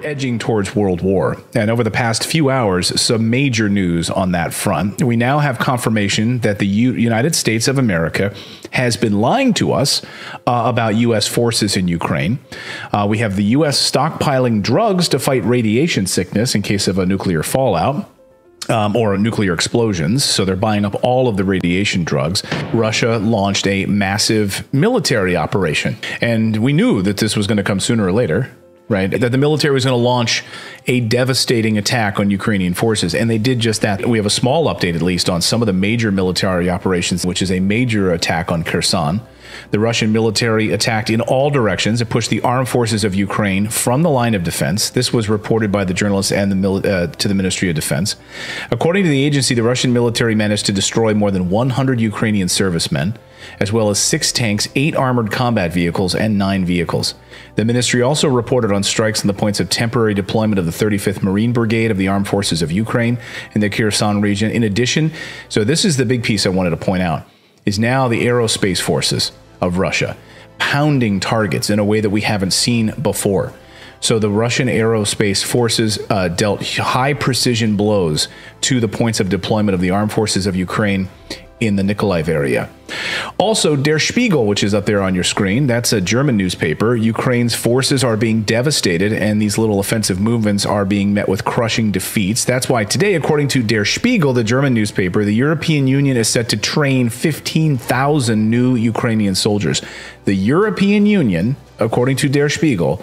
edging towards World War. And over the past few hours, some major news on that front. We now have confirmation that the United States of America has been lying to us about U.S. forces in Ukraine. We have the U.S. stockpiling drugs to fight radiation sickness in case of a nuclear fallout. Or nuclear explosions. So they're buying up all of the radiation drugs. Russia launched a massive military operation. And we knew that this was going to come sooner or later, right? That the military was going to launch a devastating attack on Ukrainian forces. And they did just that. We have a small update, at least, on some of the major military operations, which is a major attack on Kherson. The Russian military attacked in all directions. It pushed the armed forces of Ukraine from the line of defense. This was reported by the journalists and to the Ministry of Defense. According to the agency, the Russian military managed to destroy more than 100 Ukrainian servicemen, as well as 6 tanks, 8 armored combat vehicles, and 9 vehicles. The ministry also reported on strikes on the points of temporary deployment of the 35th Marine Brigade of the Armed Forces of Ukraine in the Kherson region. In addition, so this is the big piece I wanted to point out, is now the aerospace forces of Russia pounding targets in a way that we haven't seen before. So the Russian aerospace forces dealt high precision blows to the points of deployment of the armed forces of Ukraine in the Nikolaev area. Also, Der Spiegel, which is up there on your screen, that's a German newspaper. Ukraine's forces are being devastated, and these little offensive movements are being met with crushing defeats. That's why today, according to Der Spiegel, the German newspaper, the European Union is set to train 15,000 new Ukrainian soldiers. The European Union, according to Der Spiegel,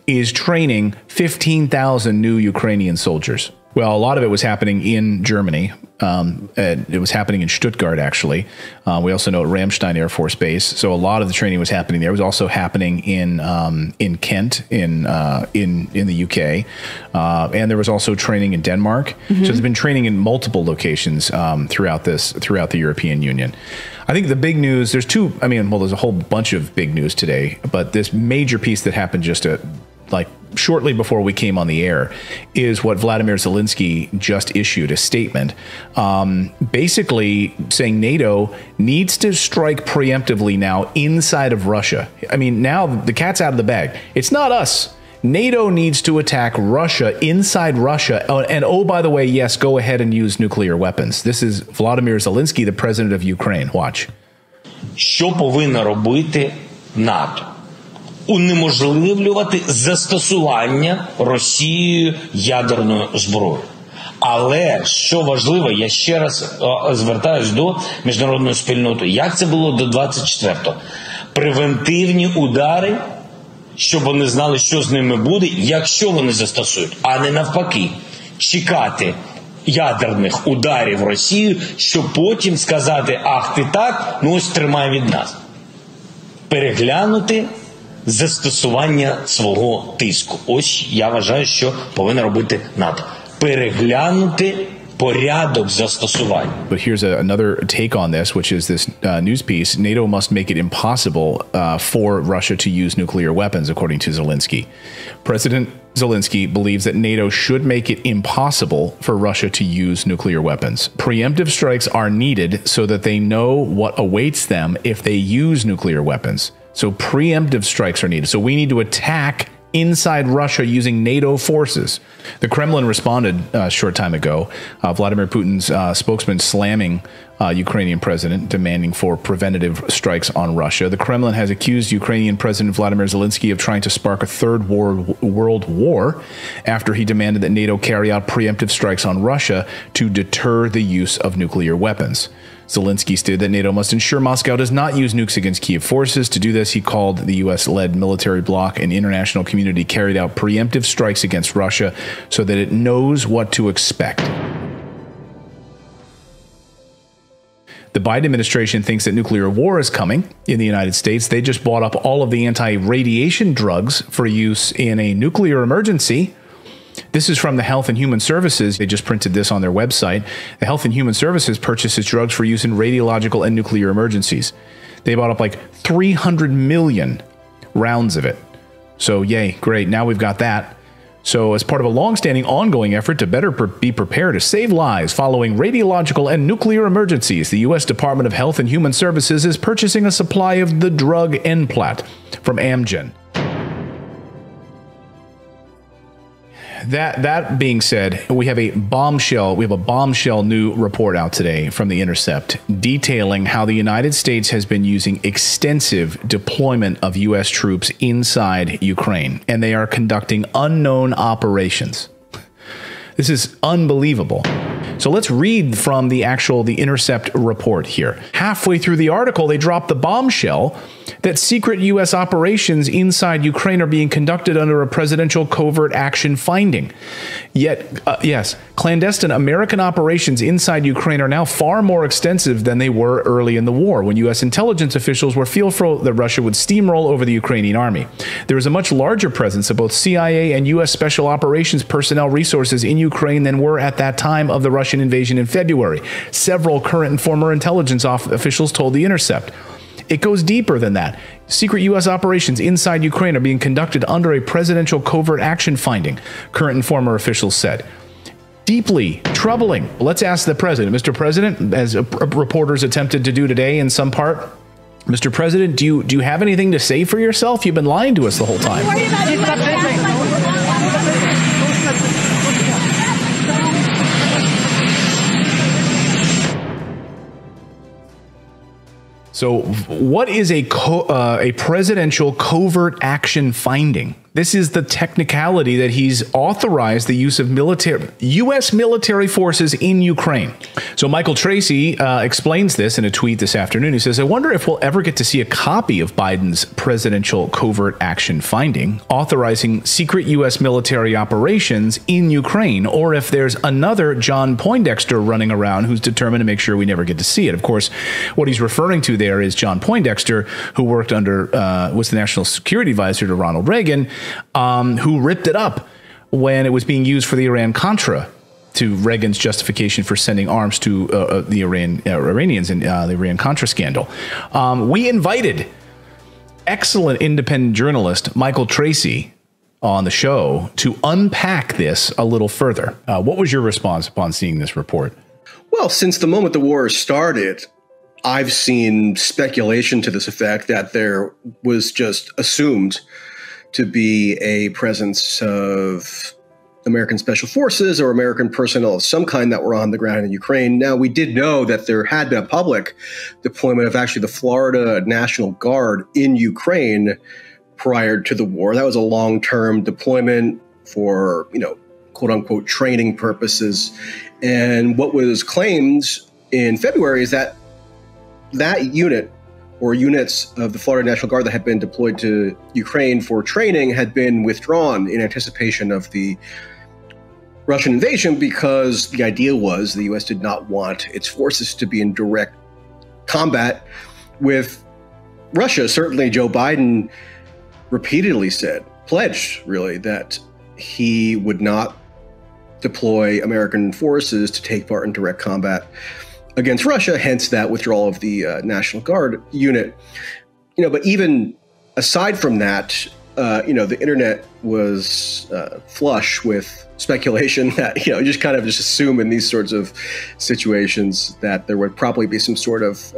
is training 15,000 new Ukrainian soldiers. Well, a lot of it was happening in Germany. It was happening in Stuttgart, actually. We also know at Ramstein Air Force Base. So a lot of the training was happening there. It was also happening in Kent, in the UK, and there was also training in Denmark. Mm-hmm. So there's been training in multiple locations throughout the European Union. I think the big news, there's a whole bunch of big news today, but this major piece that happened just shortly before we came on the air is what Vladimir Zelensky just issued, a statement basically saying NATO needs to strike preemptively now inside of Russia. I mean, now the cat's out of the bag. It's not us. NATO needs to attack Russia inside Russia. And oh, by the way, yes, go ahead and use nuclear weapons. This is Vladimir Zelensky, the president of Ukraine. Watch. Що повинна робити НАТО? Унеможливлювати застосування Росією ядерної зброї. Але, що важливо, я ще раз звертаюсь до міжнародної спільноти. Як це було до 24-го? Превентивні удари, щоб вони знали, що з ними буде, якщо вони застосують, а не навпаки. Чекати ядерних ударів Росію, щоб потім сказати, ах ти так, ну ось тримай від нас. Переглянути застосування свого тиску. Ось я вважаю, що повинна робити НАТО. Переглянути порядок застосування. But here's another take on this, which is this news piece. NATO must make it impossible for Russia to use nuclear weapons, according to Zelensky. President Zelensky believes that NATO should make it impossible for Russia to use nuclear weapons. Preemptive strikes are needed so that they know what awaits them if they use nuclear weapons. So preemptive strikes are needed. So we need to attack inside Russia using NATO forces. The Kremlin responded a short time ago. Vladimir Putin's spokesman slamming Ukrainian president, demanding for preventative strikes on Russia. The Kremlin has accused Ukrainian President Vladimir Zelensky of trying to spark a third world war after he demanded that NATO carry out preemptive strikes on Russia to deter the use of nuclear weapons. Zelensky stated that NATO must ensure Moscow does not use nukes against Kyiv forces. To do this, he called the U.S.-led military bloc and international community carried out preemptive strikes against Russia so that it knows what to expect. The Biden administration thinks that nuclear war is coming in the United States. They just bought up all of the anti-radiation drugs for use in a nuclear emergency. This is from the Health and Human Services. They just printed this on their website. The Health and Human Services purchases drugs for use in radiological and nuclear emergencies. They bought up like 300 million rounds of it. So yay, great. Now we've got that. So as part of a long-standing ongoing effort to better be prepared to save lives following radiological and nuclear emergencies, the U.S. Department of Health and Human Services is purchasing a supply of the drug Nplat from Amgen. That being said, we have a bombshell new report out today from The Intercept detailing how the United States has been using extensive deployment of U.S. troops inside Ukraine, and they are conducting unknown operations. This is unbelievable. So let's read from the Intercept report here. Halfway through the article, they drop the bombshell that secret U.S. operations inside Ukraine are being conducted under a presidential covert action finding. Yet, yes, clandestine American operations inside Ukraine are now far more extensive than they were early in the war, when U.S. intelligence officials were fearful that Russia would steamroll over the Ukrainian army. There is a much larger presence of both CIA and U.S. Special Operations personnel resources in Ukraine than were at that time of the Russian invasion in February. Several current and former intelligence officials told The Intercept. It goes deeper than that. Secret U.S. operations inside Ukraine are being conducted under a presidential covert action finding, current and former officials said. Deeply troubling. Let's ask the president. Mr. President, as reporters attempted to do today in some part, Mr. President, do you have anything to say for yourself? You've been lying to us the whole time. So what is a presidential covert action finding? This is the technicality that he's authorized the use of U.S. military forces in Ukraine. So Michael Tracy explains this in a tweet this afternoon. He says, I wonder if we'll ever get to see a copy of Biden's presidential covert action finding authorizing secret U.S. military operations in Ukraine, or if there's another John Poindexter running around who's determined to make sure we never get to see it. Of course, what he's referring to there is John Poindexter, who worked under, was the national security advisor to Ronald Reagan, who ripped it up when it was being used for the Iran-Contra, to Reagan's justification for sending arms to the Iranians in the Iran-Contra scandal. We invited excellent independent journalist Michael Tracy on the show to unpack this a little further. What was your response upon seeing this report? Well, since the moment the war started, I've seen speculation to this effect that there was just assumed to be a presence of American special forces or American personnel of some kind that were on the ground in Ukraine. Now, we did know that there had been a public deployment of actually the Florida National Guard in Ukraine prior to the war. That was a long-term deployment for, quote unquote, training purposes. And what was claimed in February is that that unit or units of the Florida National Guard that had been deployed to Ukraine for training had been withdrawn in anticipation of the Russian invasion, because the idea was the U.S. did not want its forces to be in direct combat with Russia. Certainly, Joe Biden repeatedly pledged really, that he would not deploy American forces to take part in direct combat against Russia, hence that withdrawal of the National Guard unit. But even aside from that, the internet was flush with speculation that, just kind of assume in these sorts of situations that there would probably be some sort of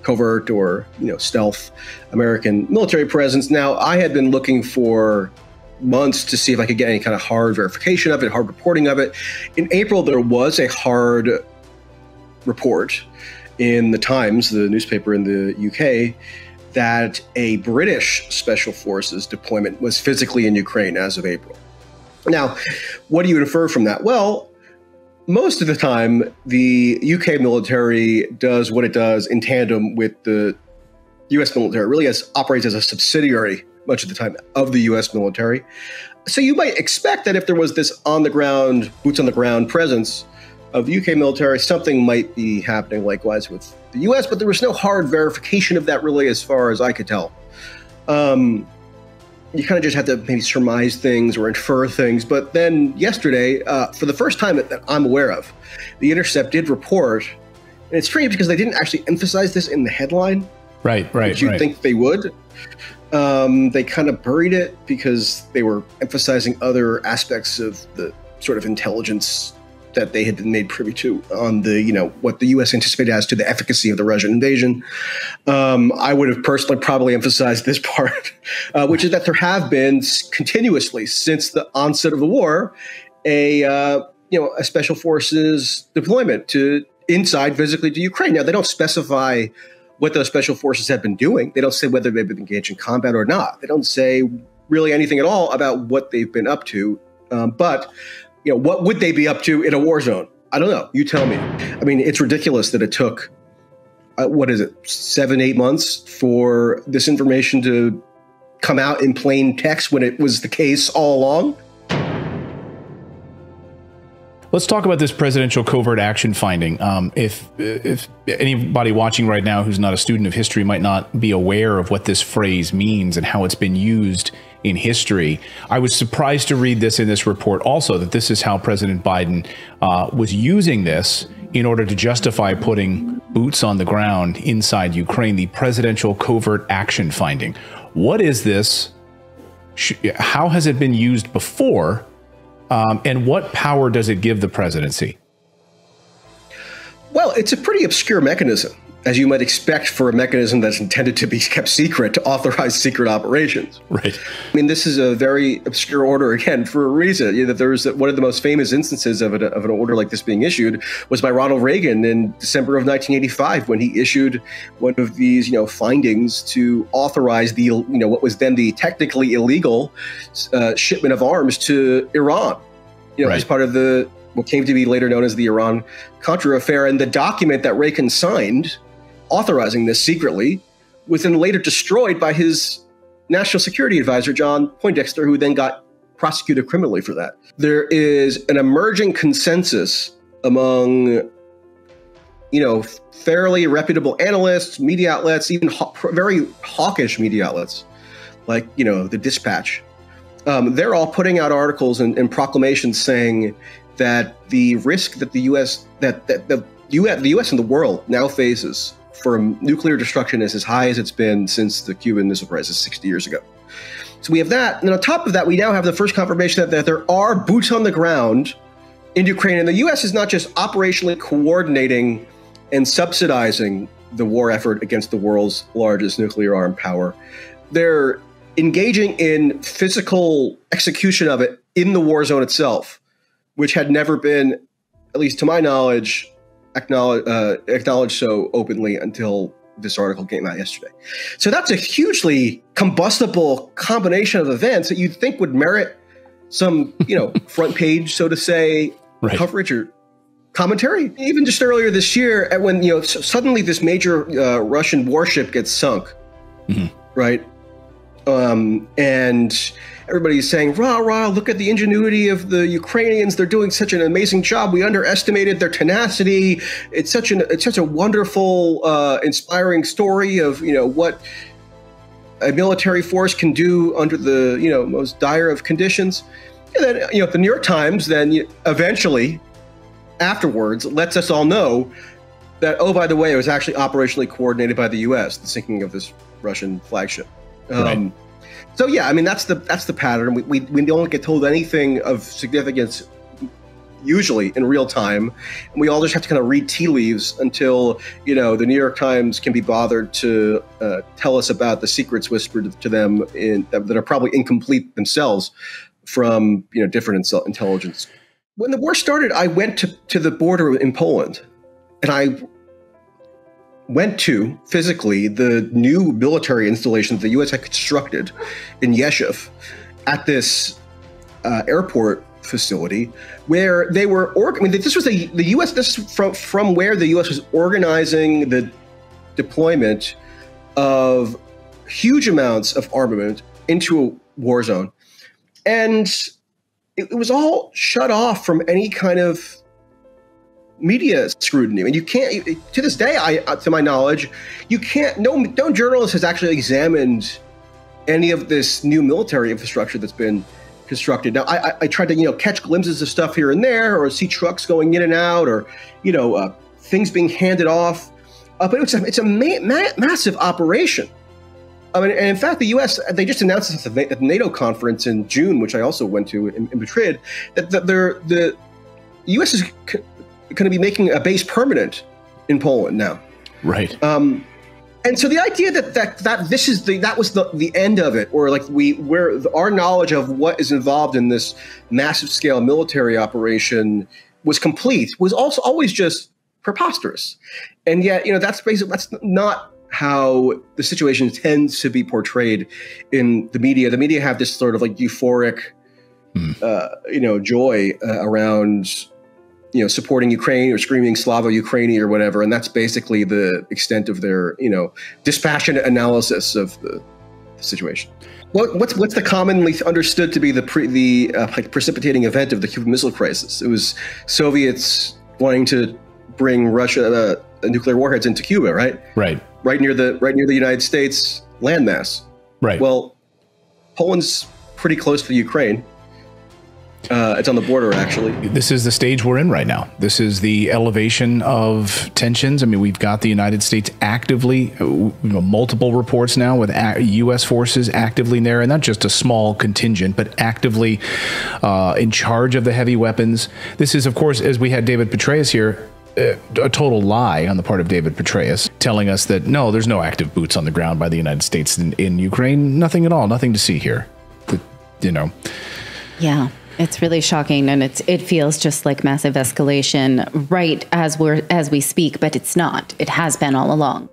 covert or, stealth American military presence. Now, I had been looking for months to see if I could get any kind of hard verification of it, hard reporting of it. In April, there was a hard report in the Times, the newspaper in the UK, that a British Special Forces deployment was physically in Ukraine as of April. Now, what do you infer from that? Well, most of the time, the UK military does what it does in tandem with the US military. It really operates as a subsidiary, much of the time, of the US military. So you might expect that if there was this on-the-ground, boots-on-the-ground presence of the UK military, something might be happening likewise with the US, but there was no hard verification of that really as far as I could tell. You kind of just have to maybe surmise things or infer things. But then yesterday, for the first time that I'm aware of, The Intercept did report, and it's strange because they didn't actually emphasize this in the headline. Right. Which you'd think they would. They kind of buried it because they were emphasizing other aspects of the sort of intelligence that they had been made privy to on the, what the U.S. anticipated as to the efficacy of the Russian invasion. I would have personally probably emphasized this part, which is that there have been continuously since the onset of the war a special forces deployment to inside physically to Ukraine. Now, they don't specify what those special forces have been doing. They don't say whether they've been engaged in combat or not. They don't say really anything at all about what they've been up to. But what would they be up to in a war zone? I don't know. You tell me. I mean, it's ridiculous that it took, 7-8 months for this information to come out in plain text when it was the case all along. Let's talk about this presidential covert action finding. If anybody watching right now who's not a student of history might not be aware of what this phrase means and how it's been used in history, I was surprised to read this in this report also, that this is how President Biden was using this in order to justify putting boots on the ground inside Ukraine, the presidential covert action finding. What is this? How has it been used before? And what power does it give the presidency? Well, it's a pretty obscure mechanism, as you might expect for a mechanism that's intended to be kept secret, to authorize secret operations. Right. I mean, this is a very obscure order, again, for a reason. There's one of the most famous instances of an order like this being issued was by Ronald Reagan in December of 1985, when he issued one of these, findings to authorize the, what was then the technically illegal shipment of arms to Iran, right, as part of what came to be later known as the Iran-Contra affair. And the document that Reagan signed authorizing this secretly was then later destroyed by his national security advisor, John Poindexter, who then got prosecuted criminally for that. There is an emerging consensus among, fairly reputable analysts, media outlets, even very hawkish media outlets, like, the Dispatch. They're all putting out articles and proclamations saying that the risk that the U.S. the U.S. and the world now faces from nuclear destruction is as high as it's been since the Cuban Missile Crisis 60 years ago. So we have that. And on top of that, we now have the first confirmation that there are boots on the ground in Ukraine. And the U.S. is not just operationally coordinating and subsidizing the war effort against the world's largest nuclear armed power. They're engaging in physical execution of it in the war zone itself, which had never been, at least to my knowledge, acknowledged so openly until this article came out yesterday. So that's a hugely combustible combination of events that you'd think would merit some, front page, so to say, right, coverage or commentary. Even just earlier this year, when suddenly this major Russian warship gets sunk, right? And everybody's saying, rah, rah, look at the ingenuity of the Ukrainians. They're doing such an amazing job. We underestimated their tenacity. It's such a wonderful, inspiring story of, what a military force can do under the, most dire of conditions. And then, the New York Times then eventually afterwards lets us all know that, oh, by the way, it was actually operationally coordinated by the U.S., the sinking of this Russian flagship. Right. So yeah, I mean that's the pattern. We don't get told anything of significance usually in real time, and we all just have to kind of read tea leaves until the New York Times can be bothered to tell us about the secrets whispered to them that are probably incomplete themselves from different intelligence. When the war started, I went to the border in Poland, and I went to physically the new military installation that the U.S. had constructed in Yeshiv at this airport facility, where they were. This was the U.S. This is from where the U.S. was organizing the deployment of huge amounts of armament into a war zone, and it was all shut off from any kind of media scrutiny. I mean, you can't, to this day, to my knowledge, you can't, no journalist has actually examined any of this new military infrastructure that's been constructed. Now, I tried to, catch glimpses of stuff here and there, or see trucks going in and out, or, things being handed off. But it's a massive operation. I mean, and in fact, the U.S., they just announced this at the NATO conference in June, which I also went to in Madrid, that the U.S. is going to be making a base permanent in Poland now. Right. And so the idea that this is that was the end of it, or like our knowledge of what is involved in this massive scale military operation was complete, was also always just preposterous. And yet, that's not how the situation tends to be portrayed in the media. The media have this sort of like euphoric, joy around, supporting Ukraine or screaming Slava Ukraini or whatever. And that's basically the extent of their, dispassionate analysis of the situation. What's the commonly understood to be the precipitating event of the Cuban Missile Crisis? It was Soviets wanting to bring Russia nuclear warheads into Cuba, right? Right near the United States landmass. Right. Well, Poland's pretty close to Ukraine. It's on the border, actually. This is the stage we're in right now. This is the elevation of tensions. I mean, we've got the United States actively, multiple reports now with U.S. forces actively there, and not just a small contingent, but actively in charge of the heavy weapons. This is, of course, as we had David Petraeus here, a total lie on the part of David Petraeus, telling us that, no, there's no active boots on the ground by the United States in Ukraine. Nothing at all. Nothing to see here. Yeah. It's really shocking, and it feels just like massive escalation right as we speak, but it's not. It has been all along.